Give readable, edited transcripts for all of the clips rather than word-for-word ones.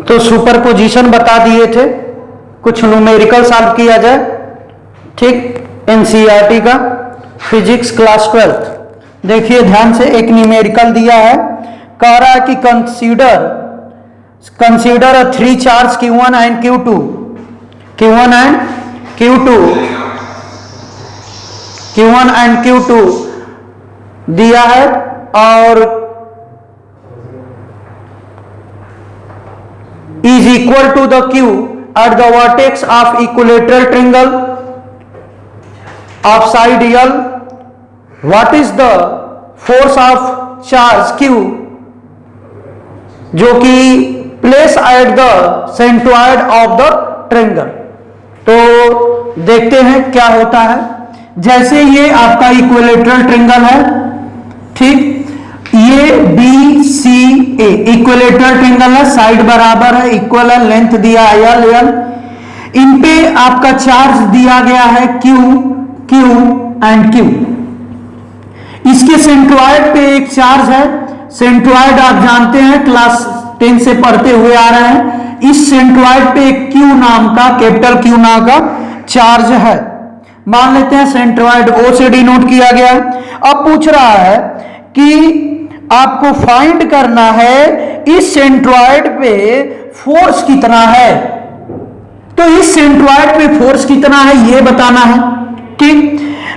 तो सुपरपोजिशन बता दिए थे, कुछ न्यूमेरिकल सॉल्व किया जाए। ठीक, एनसीईआरटी का फिजिक्स क्लास 12। देखिए ध्यान से, एक न्यूमेरिकल दिया है, कह रहा है कि consider a 3 charge Q1 and Q2, Q1 and Q2 दिया है, और is equal to the Q at the vertex of equilateral triangle of side L. What is the force of charge Q जो कि place at the centroid of the triangle। तो देखते हैं क्या होता है। जैसे ये आपका इक्विलेटरल ट्रायंगल है, ठीक, ये बी सी ए इक्विलेटरल ट्रायंगल है, साइड बराबर है, इक्वल है, लेंथ दिया है एल, इन पे आपका चार्ज दिया गया है क्यू एंड क्यू। इसके सेंट्रॉइड पे एक चार्ज है, सेंट्रॉइड आप जानते हैं, क्लास 10 से पढ़ते हुए आ रहे हैं। इस सेंट्रॉइड पे एक क्यू नाम का, कैपिटल क्यू नाम का चार्ज है, मान लेते हैं सेंट्रॉइड ओ से डिनोट किया गया। अब पूछ रहा है कि आपको फाइंड करना है इस सेंट्रॉइड पे फोर्स कितना है। तो इस सेंट्रॉइड पे फोर्स कितना है ये बताना है, ठीक।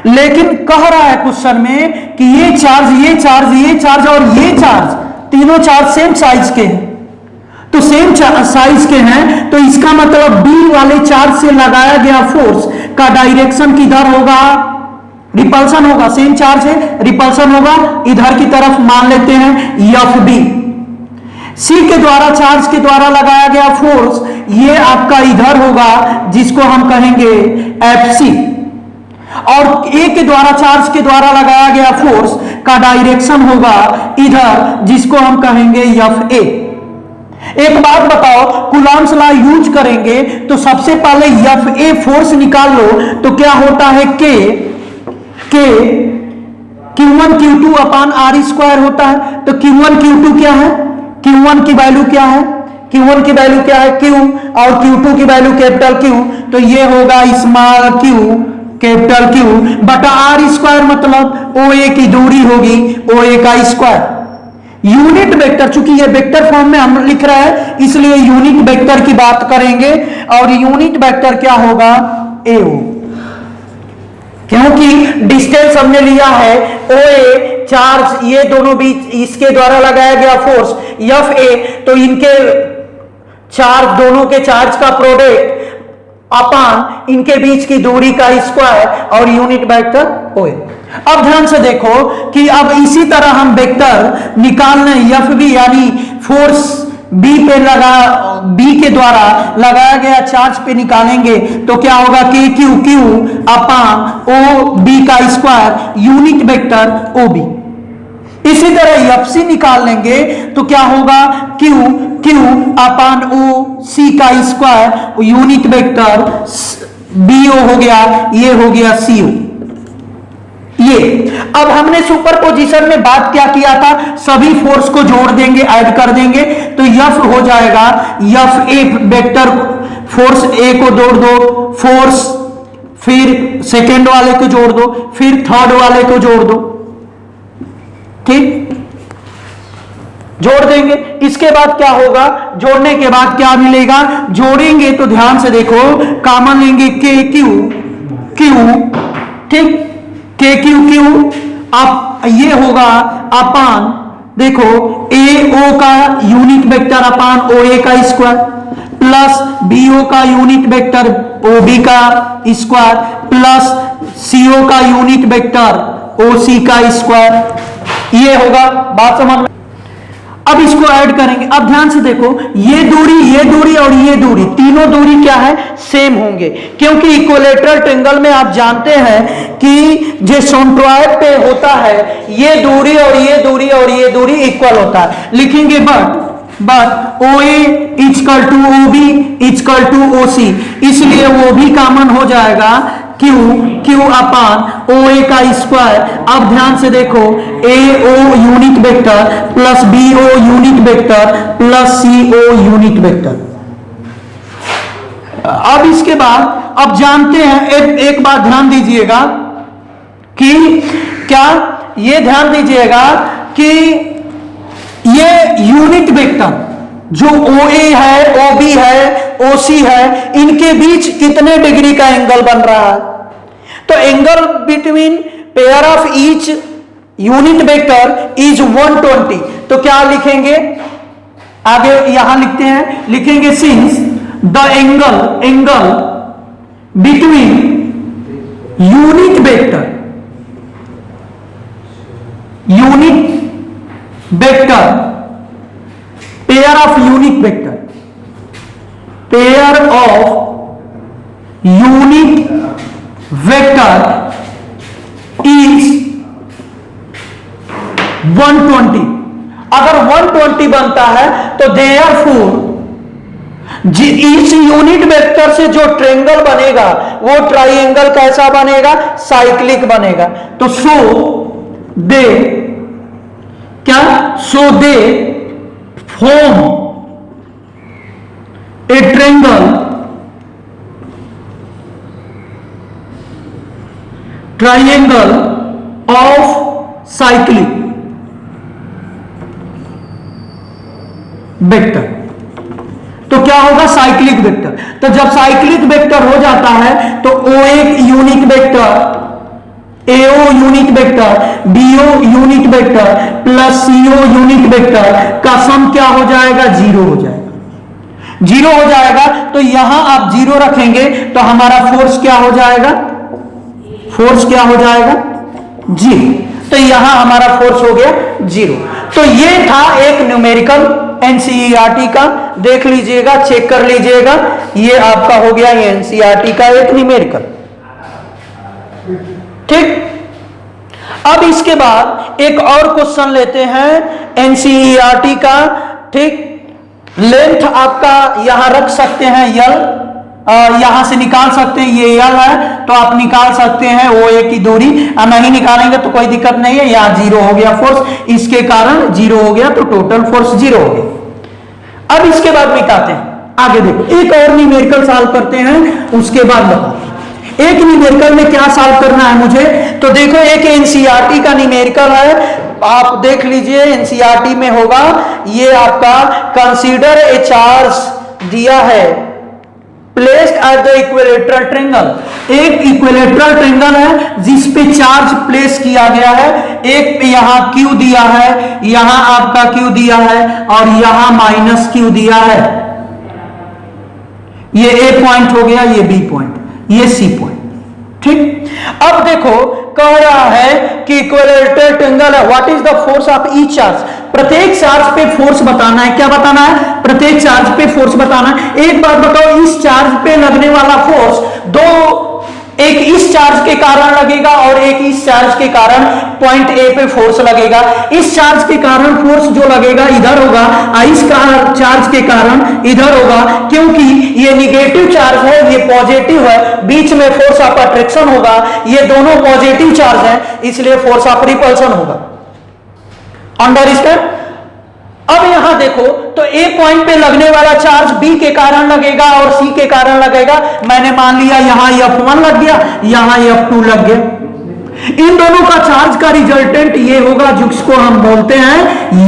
लेकिन कह रहा है क्वेश्चन में कि ये चार्ज और ये चार्ज, तीनों चार्ज सेम साइज के हैं। तो सेम साइज के हैं, तो इसका मतलब बी वाले चार्ज से लगाया गया फोर्स का डायरेक्शन किधर होगा, रिपल्सन होगा। सेम चार्ज है, रिपल्सन होगा इधर की तरफ, मान लेते हैं एफ बी। सी के द्वारा, चार्ज के द्वारा लगाया गया फोर्स ये आपका इधर होगा, जिसको हम कहेंगे एफ सी। और ए के द्वारा, चार्ज के द्वारा लगाया गया फोर्स का डायरेक्शन होगा इधर, जिसको हम कहेंगे एफ ए। एक बात बताओ, कूलॉम्स लॉ यूज करेंगे तो सबसे पहले एफ ए फोर्स निकाल लो, तो क्या होता है के Q1 Q2 upon R square होता है। तो Q1 Q2 क्या है, Q1 की वैल्यू क्या है, Q1 की वैल्यू क्या है Q, और Q2 की वैल्यू कैपिटल Q। तो ये होगा स्मॉल q कैपिटल Q बटा आर स्क्वायर, मतलब OA की दूरी होगी OA का स्क्वायर। यूनिट वेक्टर, चूंकि ये वेक्टर फॉर्म में हम लिख रहे हैं इसलिए यूनिट वेक्टर की बात करेंगे, और यूनिट वेक्टर क्या होगा AO, क्योंकि डिस्टेंस हमने लिया है OA, चार्ज ये दोनों बीच, इसके द्वारा लगाया गया फोर्स FA, तो इनके चार्ज, दोनों के चार्ज का प्रोडक्ट अपान इनके बीच की दूरी का स्क्वायर, और यूनिट वेक्टर OA। अब ध्यान से देखो कि अब इसी तरह हम वेक्टर निकालने FB यानी फोर्स बी पे बी के द्वारा लगाया गया चार्ज पे निकालेंगे, तो क्या होगा के क्यू अपान ओ बी का स्क्वायर, यूनिट वेक्टर OB। इसी तरह एफ सी निकाल लेंगे तो क्या होगा क्यू अपान ओ सी का स्क्वायर, यूनिट वेक्टर BO हो गया, ये हो गया CO। ये अब हमने सुपरपोजिशन में बात क्या किया था, सभी फोर्स को जोड़ देंगे, ऐड कर देंगे, तो F हो जाएगा F A vector, force A को जोड़ दो, फोर्स फिर सेकेंड वाले को जोड़ दो, फिर थर्ड वाले को जोड़ दो, ठीक, जोड़ देंगे। इसके बाद क्या होगा, जोड़ने के बाद क्या मिलेगा, जोड़ेंगे तो ध्यान से देखो, कॉमन लेंगे के क्यू, ठीक, के क्यू अब ये होगा अपान, देखो AO का यूनिट वेक्टर अपान OA का स्क्वायर, प्लस BO का यूनिट वेक्टर OB का स्क्वायर, प्लस CO का यूनिट वेक्टर OC का स्क्वायर, ये होगा। बात समझ में? अब इसको ऐड करेंगे। अब ध्यान से देखो, ये दूरी और ये दूरी, तीनों दूरी क्या है, सेम होंगे, क्योंकि इक्विलेटरल ट्रायंगल में आप जानते हैं कि जो सेंट्रॉइड पे होता है ये दूरी और ये दूरी और ये दूरी इक्वल होता है। लिखेंगे but OA equal to OB equal to OC, इसलिए वो भी कॉमन हो जाएगा क्यू अपान ओ ए का स्क्वायर। अब ध्यान से देखो, A O unit vector plus B O unit vector plus C O unit vector. अब इसके बाद अब जानते हैं, एक बात ध्यान दीजिएगा कि क्या, ये ध्यान दीजिएगा कि ये यूनिट वेक्टर जो ओ ए है, ओ बी है, ओ सी है, इनके बीच कितने डिग्री का एंगल बन रहा है? तो angle between pair of each unit vector is 120। तो क्या लिखेंगे आगे, यहां लिखते हैं, लिखेंगे since the angle between unit vector pair of unit vector is 120। अगर 120 बनता है तो देयरफॉर इस यूनिट वेक्टर से जो ट्रायंगल बनेगा वो ट्राइंगल कैसा बनेगा? साइक्लिक बनेगा। तो so they form a triangle of cyclic vector. तो क्या होगा? Cyclic vector. तो जब साइक्लिक वेक्टर हो जाता है तो ओ एक unit vector, AO unit vector, BO unit vector plus CO unit vector का सम क्या हो जाएगा? जीरो हो जाएगा। जीरो हो जाएगा तो यहां आप जीरो रखेंगे तो हमारा फोर्स क्या हो जाएगा? फोर्स क्या हो जाएगा? जीरो। तो यहां हमारा फोर्स हो गया जीरो। तो ये था एक न्यूमेरिकल एनसीईआरटी का, देख लीजिएगा, चेक कर लीजिएगा, ये आपका हो गया एनसीईआरटी का एक न्यूमेरिकल। ठीक। अब इसके बाद एक और क्वेश्चन लेते हैं एनसीईआरटी का। ठीक, लेंथ आपका यहां रख सकते हैं यल, यहां से निकाल सकते हैं, ये यल है तो आप निकाल सकते हैं ओ ए की दूरी। नहीं निकालेंगे तो कोई दिक्कत नहीं है, यहां जीरो हो गया फोर्स, इसके कारण जीरो हो गया तो टोटल फोर्स जीरो हो गया। अब इसके बाद मिटाते हैं, आगे देखो एक और न्यूमेरिकल सॉल्व करते हैं, उसके बाद बताओ एक न्यूमेरिकल में क्या सॉल्व करना है मुझे। तो देखो एक एनसीईआरटी का न्यूमेरिकल है, आप देख लीजिए एनसीईआरटी में होगा, ये आपका कंसीडर ए चार्ज दिया है placed at the equilateral triangle. एक इक्विलेटरल ट्रायंगल है जिस पे चार्ज प्लेस किया गया है, एक पे यहां Q दिया है, यहां आपका Q दिया है और यहां माइनस Q दिया है। ये A पॉइंट हो गया, ये B पॉइंट, ये C पॉइंट। ठीक। अब देखो कह रहा है कि इक्विलेटरल ट्रायंगल है, what is the force of each charge. प्रत्येक चार्ज पे फोर्स बताना है। क्या बताना है? प्रत्येक चार्ज पे फोर्स बताना है। एक बात बताओ, इस चार्ज पे लगने वाला फोर्स दो, एक इस चार्ज के कारण लगेगा और एक इस चार्ज के कारण पॉइंट ए पे फोर्स लगेगा। इस चार्ज के कारण फोर्स जो लगेगा इधर होगा और इस चार्ज के कारण इधर होगा, क्योंकि ये निगेटिव चार्ज है, ये पॉजिटिव है, बीच में फोर्स ऑफ अट्रैक्शन होगा, ये दोनों पॉजिटिव चार्ज है, इसलिए फोर्स ऑफ रिपल्शन होगा। अंडरस्टैंड? अब यहां देखो तो ए पॉइंट पे लगने वाला चार्ज बी के कारण लगेगा और सी के कारण लगेगा। मैंने मान लिया यहां F1 लग गया, यहां F2 लग गया। इन दोनों का चार्ज का रिजल्टेंट ये होगा जिसको हम बोलते हैं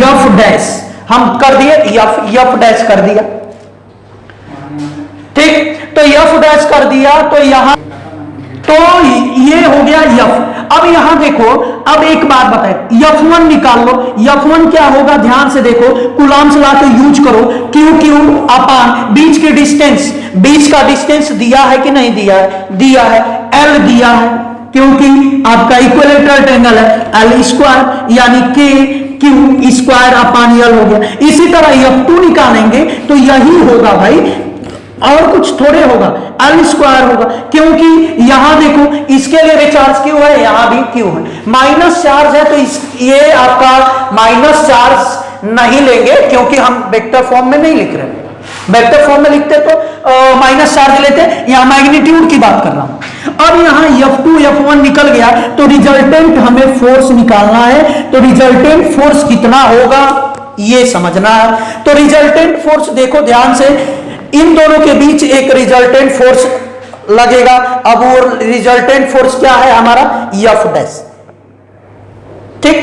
F डैश। हम कर दिए F डैश कर दिया। ठीक, तो F डैश कर दिया तो यहां तो ये हो गया F। अब यहां देखो, अब एक बात बताए, F1 निकाल लो। F1 क्या होगा? ध्यान से देखो, कूलम्ब्स लॉ को यूज करो, Q अपान बीच के डिस्टेंस, बीच का डिस्टेंस दिया है कि नहीं दिया है? दिया है, L दिया है, क्योंकि आपका इक्विलेटरल ट्रायंगल है, L स्क्वायर यानी K Q square upon L हो गया। इसी तरह F2 निकालेंगे तो यही होगा भाई, और कुछ थोड़े होगा, L स्क्वायर होगा, क्योंकि यहां देखो इसके लिए भी चार्ज Q है, यहां भी Q है, माइनस चार्ज है तो ये आपका माइनस चार्ज नहीं लेंगे क्योंकि हम वेक्टर फॉर्म में नहीं लिख रहे। वेक्टर फॉर्म में लिखते तो माइनस चार्ज लेते, यहां मैग्नीट्यूड की बात कर रहा हूं। अब यहां F2 F1 निकल गया तो रिजल्टेंट हमें फोर्स निकालना है। तो रिजल्टेंट फोर्स कितना होगा ये समझना है। तो रिजल्टेंट फोर्स देखो ध्यान से, इन दोनों के बीच एक रिजल्टेंट फोर्स लगेगा। अब वो रिजल्टेंट फोर्स क्या है हमारा F डैश, ठीक।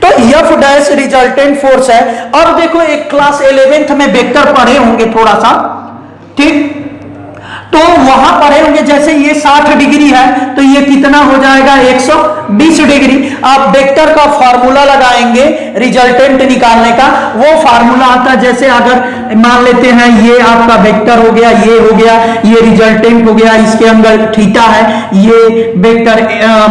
तो F डैश रिजल्टेंट फोर्स है। अब देखो एक क्लास 11th में वेक्टर पढ़े होंगे थोड़ा सा, ठीक। तो वहां पढ़े होंगे जैसे ये 60 डिग्री है तो ये कितना हो जाएगा 120 डिग्री। आप वेक्टर का फार्मूला लगाएंगे रिजल्टेंट निकालने का। वो फार्मूला आता है जैसे अगर मान लेते हैं ये आपका वेक्टर हो गया, ये हो गया, ये रिजल्टेंट हो गया, इसके अंदर थीटा है, ये वेक्टर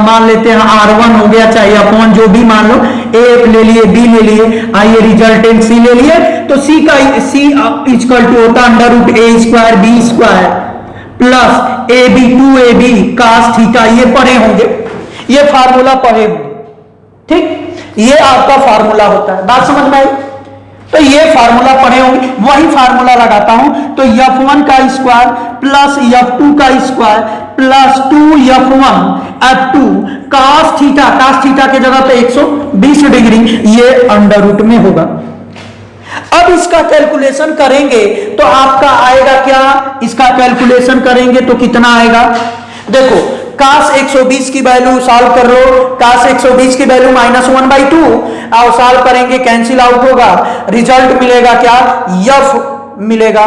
मान लेते हैं R1 हो गया, चाहे अपॉन जो भी मान लो, ए ले लिए, बी ले लिए, आइए रिजल्टेंट सी ले लिए। तो सी का सी इक्वल टू होता √a² b² plus AB 2AB cos theta. ये पढ़े होंगे, ये फार्मूला पढ़े होंगे, ठीक। ये आपका फार्मूला होता है, बात समझ में आई। तो ये फार्मूला पढ़े होंगे, वही फार्मूला लगाता हूं। तो F1 का स्क्वायर प्लस F2 का square plus 2F1 F2 cos theta के जगह पे 120 डिग्री, ये अंडर रूट में होगा। अब इसका कैलकुलेशन करेंगे तो आपका आएगा क्या, इसका कैलकुलेशन करेंगे तो कितना आएगा, देखो cos 120 की वैल्यू सॉल्व कर लो, cos 120 की वैल्यू -1/2 और सॉल्व करेंगे, कैंसिल आउट होगा, रिजल्ट मिलेगा क्या F मिलेगा।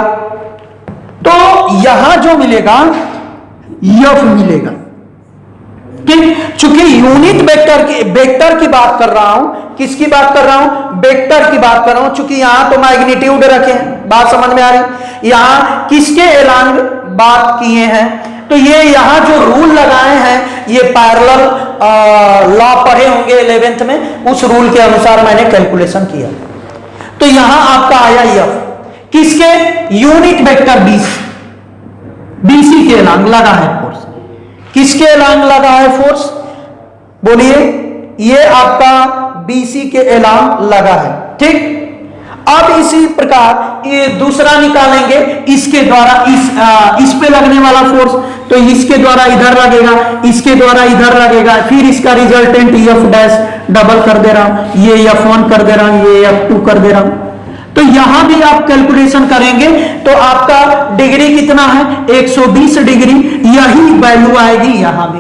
तो यहां जो मिलेगा F मिलेगा, ठीक। चूंकि यूनिट वेक्टर की बात कर रहा हूं, किसकी बात कर रहा हूं, वेक्टर की बात कर रहा हूं। चूंकि यहां तो मैग्नीट्यूड रखे, बात समझ में आ रही। यहां किसके एलांग बात किए हैं, तो ये यहां जो रूल लगाए हैं ये पैरेलल लॉ पढ़े होंगे 11th में, उस रूल के अनुसार मैंने कैलकुलेशन किया। तो यहां आपका आया F किसके, यूनिट वेक्टर BC के एलांग लगा है फोर्स। किसके एलांग लगा है फोर्स, बोलिए, ये आपका BC के एलांग लगा है, ठीक। अब इसी प्रकार ये दूसरा निकालेंगे, इसके द्वारा इस पे लगने वाला फोर्स, तो इसके द्वारा इधर लगेगा, इसके द्वारा इधर लगेगा, फिर इसका रिजल्टेंट F डैश डबल कर दे रहा हूं, ये F1 कर दे रहा हूं, ये F2 कर दे रहा हूं। तो यहां भी आप कैलकुलेशन करेंगे तो आपका डिग्री कितना है 120 डिग्री, यही वैल्यू आएगी यहां भी,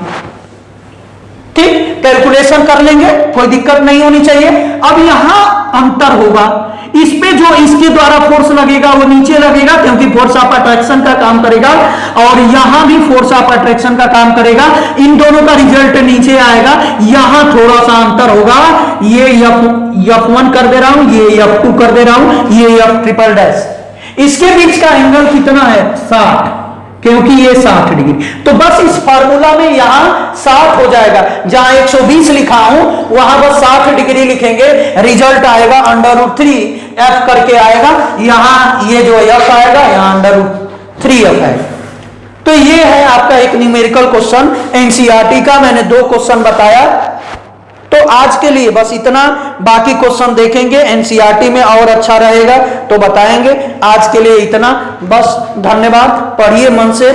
ठीक। कैलकुलेशन कर लेंगे, कोई दिक्कत नहीं होनी चाहिए। अब यहां अंतर होगा, इस पे जो इसके द्वारा फोर्स लगेगा वो नीचे लगेगा क्योंकि फोर्स ऑफ अट्रैक्शन का काम करेगा, और यहां भी फोर्स ऑफ अट्रैक्शन का काम करेगा। इन दोनों का रिजल्ट नीचे आएगा, यहां थोड़ा सा अंतर होगा, ये F1 कर दे रहा हूं, ये F2 कर दे रहा हूं, ये F ट्रिपल डैश। इसके बीच का एंगल कितना है 60, क्योंकि ये 60 डिग्री। तो बस इस फार्मूला में यहां 60 हो जाएगा, जहां 120 लिखा हूं वहां बस 60 डिग्री लिखेंगे, रिजल्ट आएगा √3F करके आएगा। यहां ये जो F आएगा यहां √3F है। तो ये है आपका एक न्यूमेरिकल क्वेश्चन एनसीईआरटी का, मैंने 2 क्वेश्चन बताया। तो आज के लिए बस इतना, बाकी क्वेश्चन देखेंगे एनसीईआरटी में और अच्छा रहेगा तो बताएंगे। आज के लिए इतना बस, धन्यवाद। पढ़िए मन से।